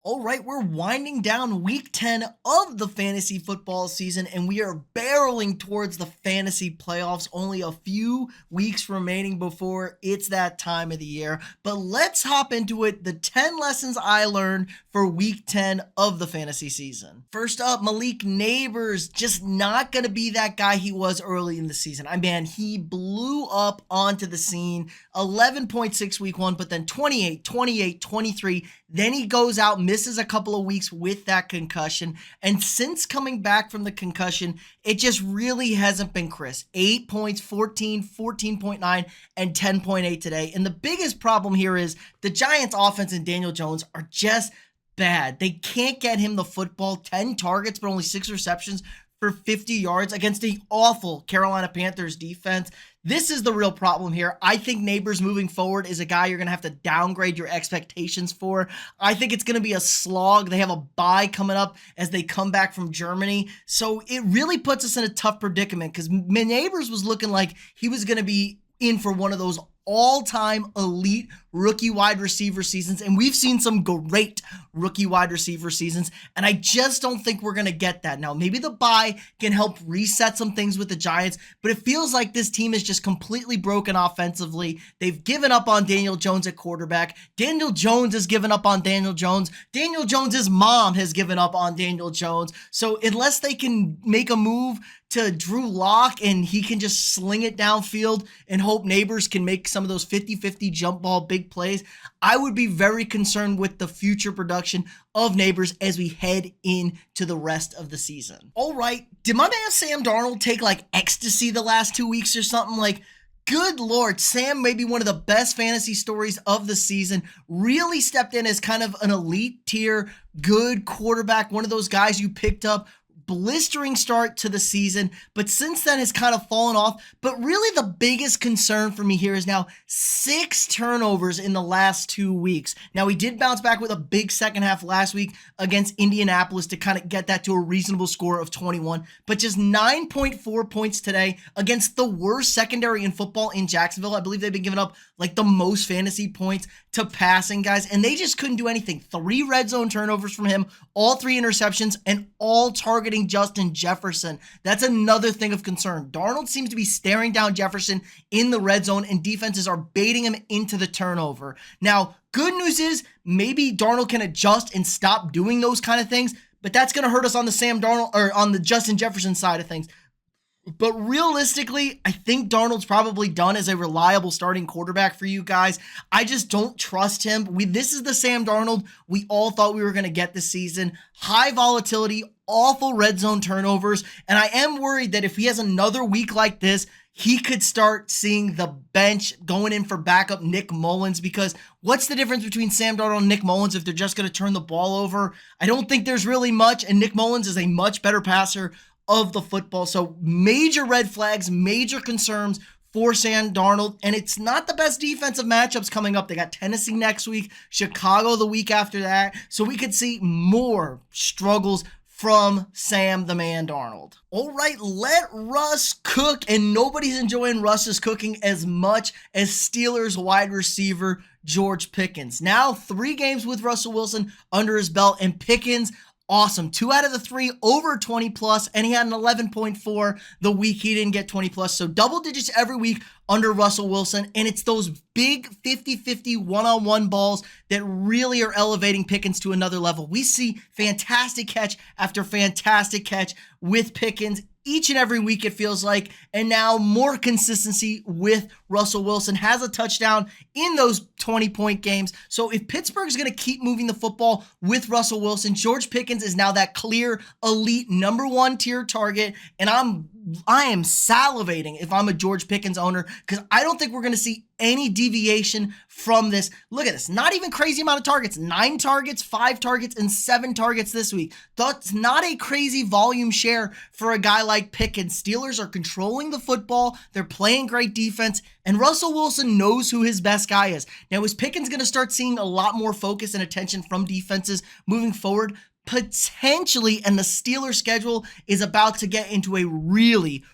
All right, we're winding down week 10 of the fantasy football season, and we are barreling towards the fantasy playoffs. Only a few weeks remaining before it's that time of the year. But let's hop into it. The 10 lessons I learned for week 10 of the fantasy season. First up, Malik Nabers, just not going to be that guy he was early in the season. He blew up onto the scene. 11.6 week 1, but then 28, 28, 23. Then he goes out, misses a couple of weeks with that concussion. And since coming back from the concussion, it just really hasn't been Chris. 8 points, 14, 14.9, and 10.8 today. And the biggest problem here is the Giants offense and Daniel Jones are just bad. They can't get him the football. 10 targets, but only 6 receptions for 50 yards against the awful Carolina Panthers defense. This is the real problem here. I think Nabers moving forward is a guy you're going to have to downgrade your expectations for. I think it's going to be a slog. They have a bye coming up as they come back from Germany. So it really puts us in a tough predicament because Nabers was looking like he was going to be in for one of those all-time elite rookie wide receiver seasons, and we've seen some great rookie wide receiver seasons, and I just don't think we're going to get that. Now, maybe the bye can help reset some things with the Giants, but it feels like this team is just completely broken offensively. They've given up on Daniel Jones at quarterback. Daniel Jones has given up on Daniel Jones. Daniel Jones's mom has given up on Daniel Jones. So unless they can make a move to Drew Lock and he can just sling it downfield and hope Nabers can make some of those 50-50 jump ball big plays, I would be very concerned with the future production of Nabers as we head into the rest of the season. All right, did my man Sam Darnold take like ecstasy the last 2 weeks or something? Like, good Lord, Sam may be one of the best fantasy stories of the season. Really stepped in as kind of an elite tier, good quarterback, one of those guys you picked up. Blistering start to the season, but since then has kind of fallen off. But really the biggest concern for me here is now 6 turnovers in the last 2 weeks. Now he did bounce back with a big second half last week against Indianapolis to kind of get that to a reasonable score of 21, but just 9.4 points today against the worst secondary in football in Jacksonville. I believe they've been giving up like the most fantasy points to passing guys, and they just couldn't do anything. 3 red zone turnovers from him, all 3 interceptions, and all targeting Justin Jefferson. That's another thing of concern. Darnold seems to be staring down Jefferson in the red zone, and defenses are baiting him into the turnover. Now, good news is maybe Darnold can adjust and stop doing those kind of things, but that's going to hurt us on the Sam Darnold or on the Justin Jefferson side of things. But realistically, I think Darnold's probably done as a reliable starting quarterback for you guys. I just don't trust him. This is the Sam Darnold we all thought we were going to get this season. High volatility, awful red zone turnovers, and I am worried that if he has another week like this, he could start seeing the bench going in for backup Nick Mullins, because what's the difference between Sam Darnold and Nick Mullins if they're just going to turn the ball over? I don't think there's really much, and Nick Mullins is a much better passer of the football. So major red flags, major concerns for Sam Darnold, and it's not the best defensive matchups coming up. They got Tennessee next week, Chicago the week after that, so we could see more struggles from Sam the man Darnold. All right, let Russ cook, and nobody's enjoying Russ's cooking as much as Steelers wide receiver George Pickens. Now 3 games with Russell Wilson under his belt, and Pickens, awesome. 2 out of the 3 over 20 plus, and he had an 11.4 the week he didn't get 20 plus. So double digits every week under Russell Wilson, and it's those big 50-50 one-on-one balls that really are elevating Pickens to another level. We see fantastic catch after fantastic catch with Pickens each and every week, it feels like, and now more consistency with Russell Wilson. Has a touchdown in those 20-point games. So if Pittsburgh's going to keep moving the football with Russell Wilson, George Pickens is now that clear elite number 1 tier target, and I am salivating if I'm a George Pickens owner, because I don't think we're going to see any deviation from this. Look at this. Not even crazy amount of targets. 9 targets, 5 targets, and 7 targets this week. That's not a crazy volume share for a guy like Pickens. Steelers are controlling the football. They're playing great defense, and Russell Wilson knows who his best guy is. Now, is Pickens going to start seeing a lot more focus and attention from defenses moving forward? potentially, and the Steelers schedule is about to get into a really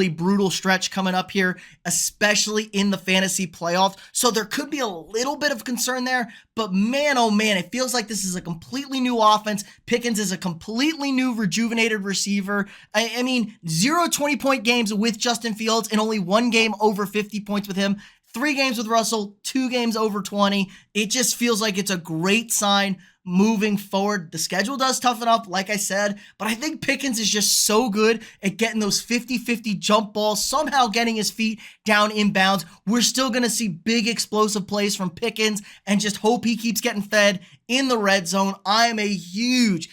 brutal stretch coming up here, especially in the fantasy playoffs. So there could be a little bit of concern there, but man, oh man, it feels like this is a completely new offense. Pickens is a completely new rejuvenated receiver. I mean, 0 20-point games with Justin Fields and only 1 game over 50 points with him. 3 games with Russell, 2 games over 20. It just feels like it's a great sign moving forward. The schedule does toughen up, like I said, but I think Pickens is just so good at getting those 50-50 jump balls, somehow getting his feet down inbounds. We're still going to see big explosive plays from Pickens and just hope he keeps getting fed in the red zone. I am a huge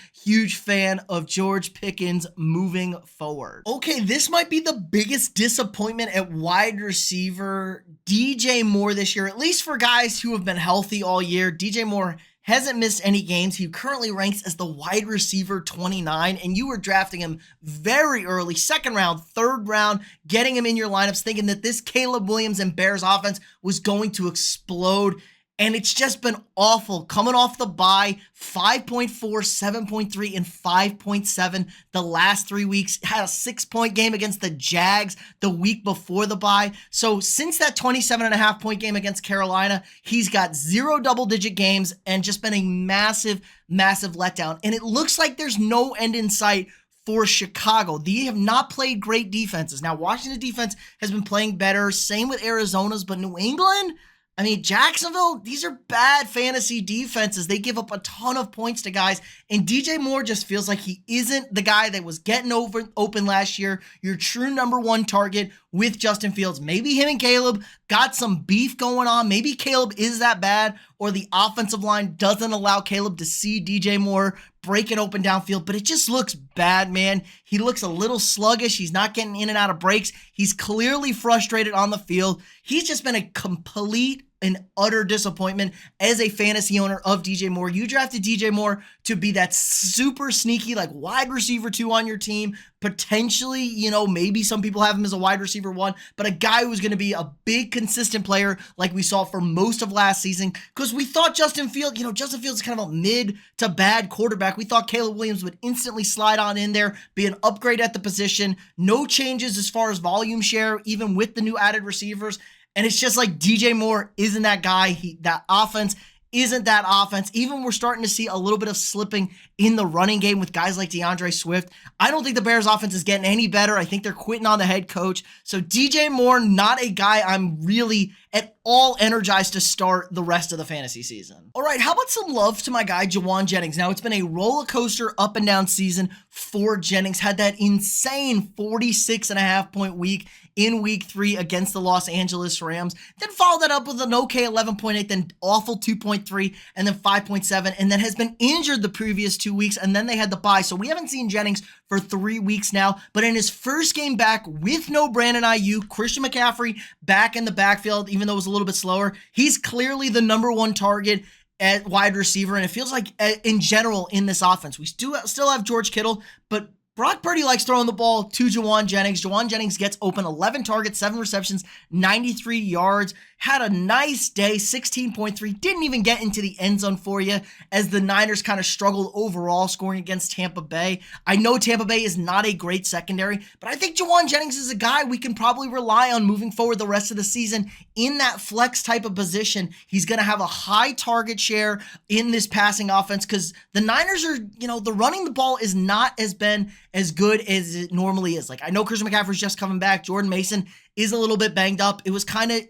fan of George Pickens moving forward. Okay, this might be the biggest disappointment at wide receiver. DJ Moore this year, at least for guys who have been healthy all year. DJ Moore hasn't missed any games. He currently ranks as the wide receiver 29, and you were drafting him very early, 2nd round, 3rd round, getting him in your lineups, thinking that this Caleb Williams and Bears offense was going to explode. And it's just been awful. Coming off the bye, 5.4, 7.3, and 5.7 the last 3 weeks. Had a 6-point game against the Jags the week before the bye. So since that 27.5-point game against Carolina, he's got 0 double-digit games and just been a massive letdown. And it looks like there's no end in sight for Chicago. They have not played great defenses. Now, Washington's defense has been playing better. Same with Arizona's, but New England, I mean, Jacksonville, these are bad fantasy defenses. They give up a ton of points to guys, and DJ Moore just feels like he isn't the guy that was getting open last year, your true number 1 target with Justin Fields. Maybe him and Caleb got some beef going on. Maybe Caleb is that bad, or the offensive line doesn't allow Caleb to see DJ Moore break it open downfield, but it just looks bad, man. He looks a little sluggish. He's not getting in and out of breaks. He's clearly frustrated on the field. He's just been a complete and utter disappointment as a fantasy owner of DJ Moore. You drafted DJ Moore to be that super sneaky, like wide receiver 2 on your team. Potentially, you know, maybe some people have him as a wide receiver 1, but a guy who's going to be a big consistent player like we saw for most of last season, because we thought Justin Fields is kind of a mid to bad quarterback. We thought Caleb Williams would instantly slide on in there, be an upgrade at the position. No changes as far as volume share, even with the new added receivers. And it's just like DJ Moore isn't that guy. That offense isn't that offense. Even we're starting to see a little bit of slipping in the running game with guys like DeAndre Swift. I don't think the Bears offense is getting any better. I think they're quitting on the head coach. So DJ Moore, not a guy I'm really at all energized to start the rest of the fantasy season. All right, how about some love to my guy, Jauan Jennings? Now, it's been a roller coaster up and down season for Jennings. Had that insane 46.5-point week in week 3 against the Los Angeles Rams. Then followed that up with an okay 11.8, then awful 2.3, and then 5.7, and then has been injured the previous 2 weeks, and then they had the bye. So we haven't seen Jennings for 3 weeks now, but in his first game back with no Brandon Ayuk, Christian McCaffrey back in the backfield, even though it was a little bit slower, he's clearly the number 1 target at wide receiver, and it feels like in general in this offense. We still have George Kittle, but Brock Purdy likes throwing the ball to Jauan Jennings. Jauan Jennings gets open, 11 targets, 7 receptions, 93 yards. Had a nice day, 16.3. Didn't even get into the end zone for you as the Niners kind of struggled overall scoring against Tampa Bay. I know Tampa Bay is not a great secondary, but I think Jauan Jennings is a guy we can probably rely on moving forward the rest of the season in that flex type of position. He's going to have a high target share in this passing offense because the Niners are, the running the ball is not been as good as it normally is. Like, I know Christian McCaffrey's just coming back. Jordan Mason is a little bit banged up. It was kind of,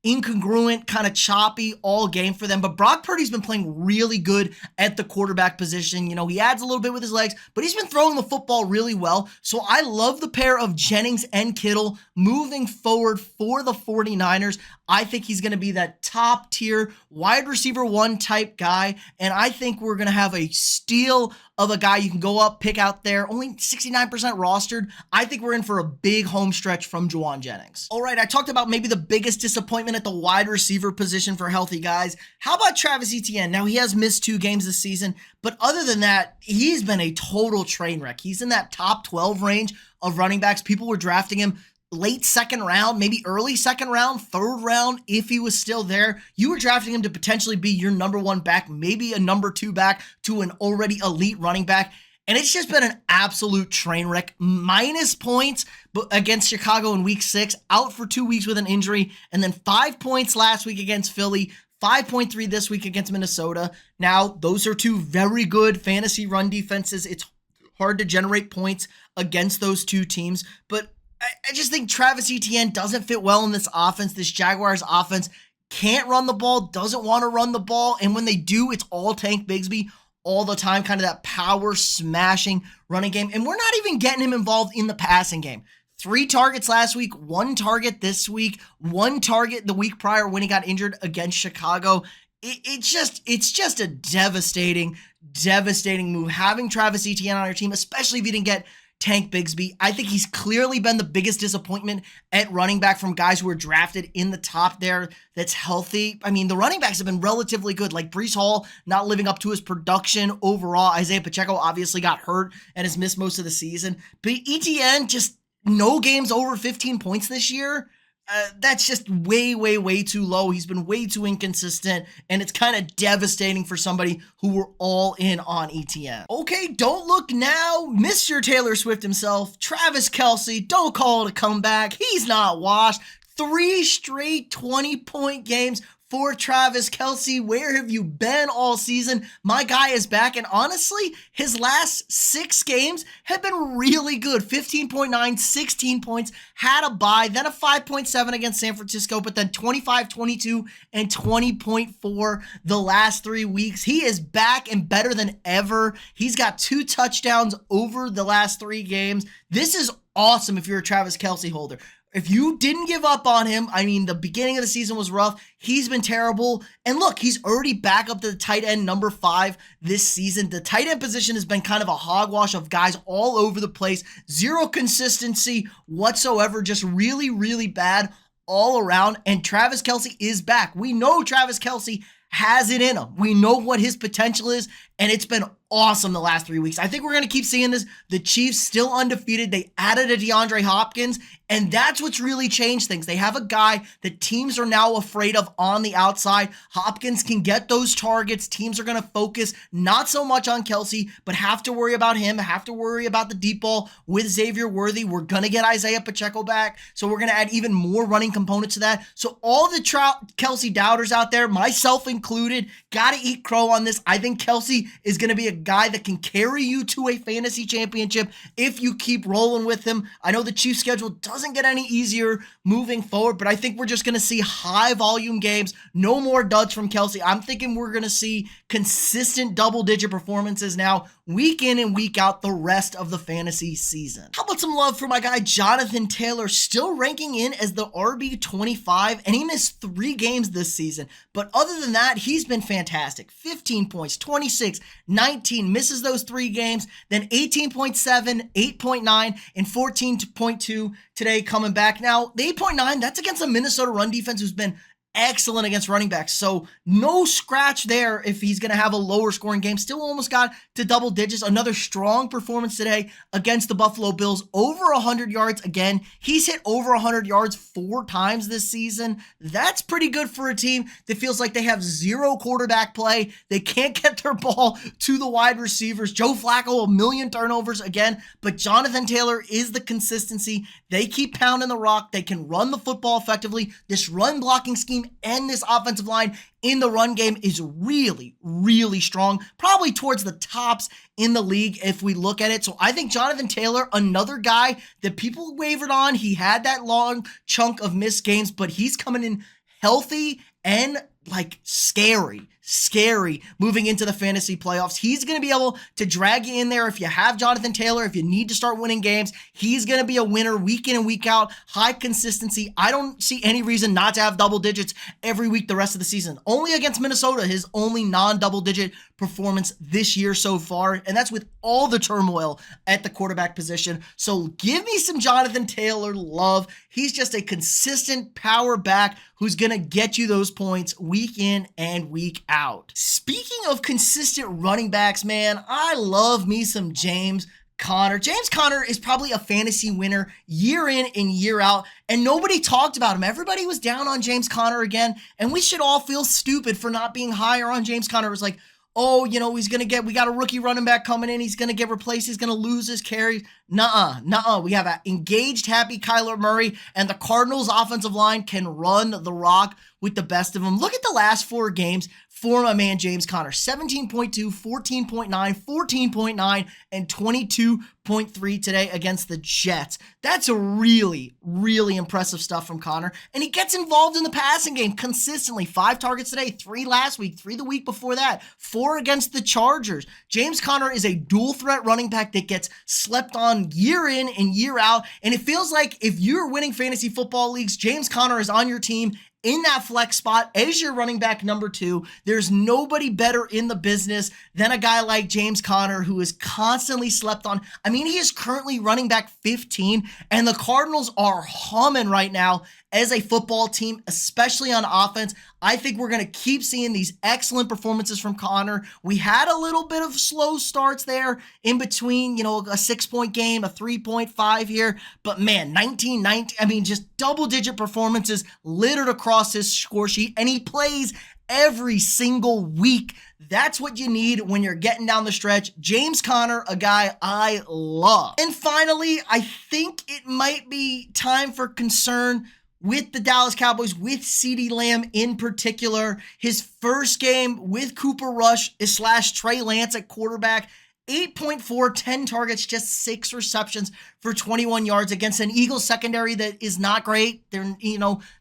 incongruent, kind of choppy all game for them. But Brock Purdy's been playing really good at the quarterback position. He adds a little bit with his legs, but he's been throwing the football really well. So I love the pair of Jennings and Kittle moving forward for the 49ers. I think he's going to be that top tier wide receiver 1 type guy. And I think we're going to have a steal of a guy you can go up, pick out there, only 69% rostered. I think we're in for a big home stretch from Jauan Jennings. All right, I talked about maybe the biggest disappointment at the wide receiver position for healthy guys. How about Travis Etienne? Now, he has missed 2 games this season, but other than that, he's been a total train wreck. He's in that top 12 range of running backs. People were drafting him late second round, maybe early second round, third round, if he was still there. You were drafting him to potentially be your number one back, maybe a number two back to an already elite running back. And it's just been an absolute train wreck. Minus points against Chicago in week 6, out for 2 weeks with an injury, and then 5 points last week against Philly, 5.3 this week against Minnesota. Now, those are two very good fantasy run defenses. It's hard to generate points against those two teams, but I just think Travis Etienne doesn't fit well in this offense. This Jaguars offense can't run the ball, doesn't want to run the ball, and when they do, it's all Tank Bigsby all the time, kind of that power smashing running game. And we're not even getting him involved in the passing game. 3 targets last week, 1 target this week, 1 target the week prior when he got injured against Chicago. It's just a devastating move having Travis Etienne on your team, especially if you didn't get Tank Bigsby. I think he's clearly been the biggest disappointment at running back from guys who were drafted in the top there that's healthy. I mean, the running backs have been relatively good, like Breece Hall not living up to his production overall. Isaiah Pacheco obviously got hurt and has missed most of the season. But Etienne, just no games over 15 points this year. That's just way too low. He's been way too inconsistent, and it's kind of devastating for somebody who were all in on Etienne. Okay, don't look now. Mr. Taylor Swift himself, Travis Kelce, don't call it a comeback. He's not washed. 3 straight 20-point games for Travis Kelce. Where have you been all season? My guy is back, and honestly, his last 6 games have been really good. 15.9, 16 points, had a bye, then a 5.7 against San Francisco, but then 25, 22, and 20.4 the last 3 weeks. He is back and better than ever. He's got 2 touchdowns over the last 3 games. This is awesome if you're a Travis Kelce holder. If you didn't give up on him, I mean, the beginning of the season was rough. He's been terrible. And look, he's already back up to the tight end number 5 this season. The tight end position has been kind of a hogwash of guys all over the place. Zero consistency whatsoever. Just really bad all around. And Travis Kelce is back. We know Travis Kelce has it in him. We know what his potential is, and it's been awesome the last 3 weeks. I think we're going to keep seeing this. The Chiefs still undefeated. They added a DeAndre Hopkins, and that's what's really changed things. They have a guy that teams are now afraid of on the outside. Hopkins can get those targets. Teams are going to focus not so much on Kelce, but have to worry about him, have to worry about the deep ball with Xavier Worthy. We're going to get Isaiah Pacheco back, so we're going to add even more running components to that. So all the Kelce doubters out there, myself included, got to eat crow on this. I think Kelce is going to be a guy that can carry you to a fantasy championship if you keep rolling with him. I know the Chiefs schedule doesn't get any easier moving forward, but I think we're just going to see high volume games, no more duds from Kelce. I'm thinking we're going to see consistent double-digit performances now, week in and week out, the rest of the fantasy season. How about some love for my guy Jonathan Taylor, still ranking in as the RB25, and he missed 3 games this season. But other than that, he's been fantastic. 15 points, 26, 19, misses those 3 games, then 18.7, 8.9, and 14.2 today coming back. Now, the 8.9, that's against a Minnesota run defense who's been excellent against running backs. So no scratch there if he's going to have a lower scoring game. Still almost got to double digits. Another strong performance today against the Buffalo Bills. Over 100 yards. Again, he's hit over 100 yards 4 times this season. That's pretty good for a team that feels like they have 0 quarterback play. They can't get their ball to the wide receivers. Joe Flacco, 1 million turnovers again. But Jonathan Taylor is the consistency. They keep pounding the rock. They can run the football effectively. This run blocking scheme and this offensive line in the run game is really strong, probably towards the tops in the league if we look at it. So I think Jonathan Taylor, another guy that people wavered on. He had that long chunk of missed games, but he's coming in healthy and like scary moving into the fantasy playoffs. He's going to be able to drag you in there if you have Jonathan Taylor. If you need to start winning games, he's going to be a winner week in and week out. High consistency. I don't see any reason not to have double digits every week the rest of the season. Only against Minnesota, his only non-double digit performance this year so far, and that's with all the turmoil at the quarterback position. So give me some Jonathan Taylor love. He's just a consistent power back who's going to get you those points week in and week out. Speaking of consistent running backs, man, I love me some James Conner. James Conner is probably a fantasy winner year in and year out, and nobody talked about him. Everybody was down on James Conner again, and we should all feel stupid for not being higher on James Conner. It was like, oh, we got a rookie running back coming in. He's going to get replaced. He's going to lose his carries. Nuh-uh. We have an engaged, happy Kyler Murray, and the Cardinals' offensive line can run the rock with the best of them. Look at the last 4 games for my man James Conner. 17.2, 14.9, 14.9, and 22.3 today against the Jets. That's a really, really impressive stuff from Conner. And he gets involved in the passing game consistently. 5 targets today, 3 last week, 3 the week before that, 4 against the Chargers. James Conner is a dual threat running back that gets slept on year in and year out. And it feels like if you're winning fantasy football leagues, James Conner is on your team in that flex spot as your running back number 2. There's nobody better in the business than a guy like James Conner, who is constantly slept on. I mean, he is currently running back 15, and the Cardinals are humming right now as a football team, especially on offense. I think we're going to keep seeing these excellent performances from Conner. We had a little bit of slow starts there in between, a 6-point game, a 3.5 here, but man, 19, just double-digit performances littered across his score sheet, and he plays every single week. That's what you need when you're getting down the stretch. James Conner, a guy I love. And finally, I think it might be time for concern with the Dallas Cowboys, with CeeDee Lamb in particular. His first game with Cooper Rush / Trey Lance at quarterback. 8.4, 10 targets, just 6 receptions for 21 yards against an Eagles secondary that is not great. They're,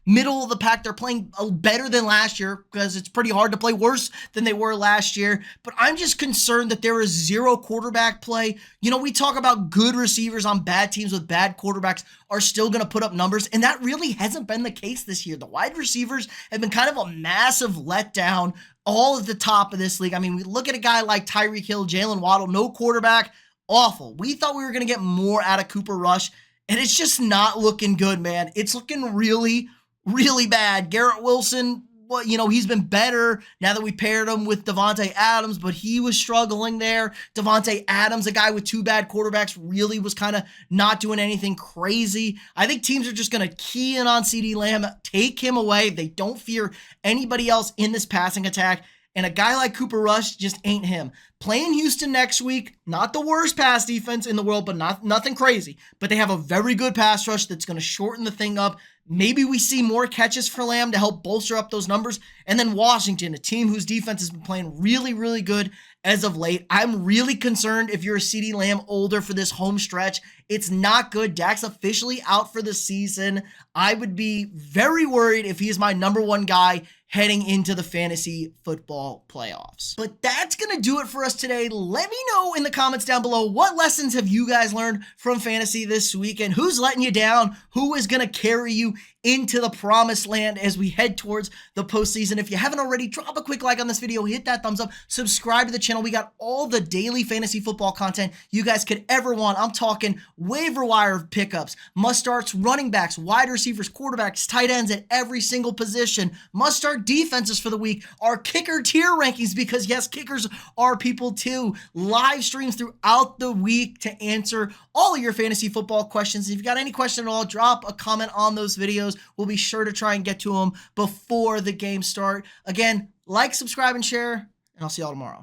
middle of the pack. They're playing better than last year because it's pretty hard to play worse than they were last year. But I'm just concerned that there is 0 quarterback play. We talk about good receivers on bad teams with bad quarterbacks are still going to put up numbers, and that really hasn't been the case this year. The wide receivers have been kind of a massive letdown all at the top of this league. I mean, we look at a guy like Tyreek Hill, Jalen Waddle, no quarterback, awful. We thought we were going to get more out of Cooper Rush, and it's just not looking good, man. It's looking really, really bad. Garrett Wilson, he's been better now that we paired him with Davante Adams, but he was struggling there. Davante Adams, a guy with 2 bad quarterbacks, really was kind of not doing anything crazy. I think teams are just going to key in on CeeDee Lamb, take him away. They don't fear anybody else in this passing attack. And a guy like Cooper Rush just ain't him. Playing Houston next week, not the worst pass defense in the world, but nothing crazy. But they have a very good pass rush that's going to shorten the thing up. Maybe we see more catches for Lamb to help bolster up those numbers. And then Washington, a team whose defense has been playing really, really good as of late. I'm really concerned if you're a CeeDee Lamb older for this home stretch. It's not good. Dak's officially out for the season. I would be very worried if he is my number 1 guy heading into the fantasy football playoffs. But that's going to do it for us today. Let me know in the comments down below, what lessons have you guys learned from fantasy this weekend? Who's letting you down? Who is going to carry you into the promised land as we head towards the postseason? If you haven't already, drop a quick like on this video, hit that thumbs up, subscribe to the channel. We got all the daily fantasy football content you guys could ever want. I'm talking waiver wire pickups, must starts, running backs, wide receivers, quarterbacks, tight ends at every single position, must start defenses for the week, our kicker tier rankings, because yes, kickers are people too, live streams throughout the week to answer all of your fantasy football questions. If you got any question at all, drop a comment on those videos. We'll be sure to try and get to them before the game start. Again, like, subscribe, and share, and I'll see y'all tomorrow.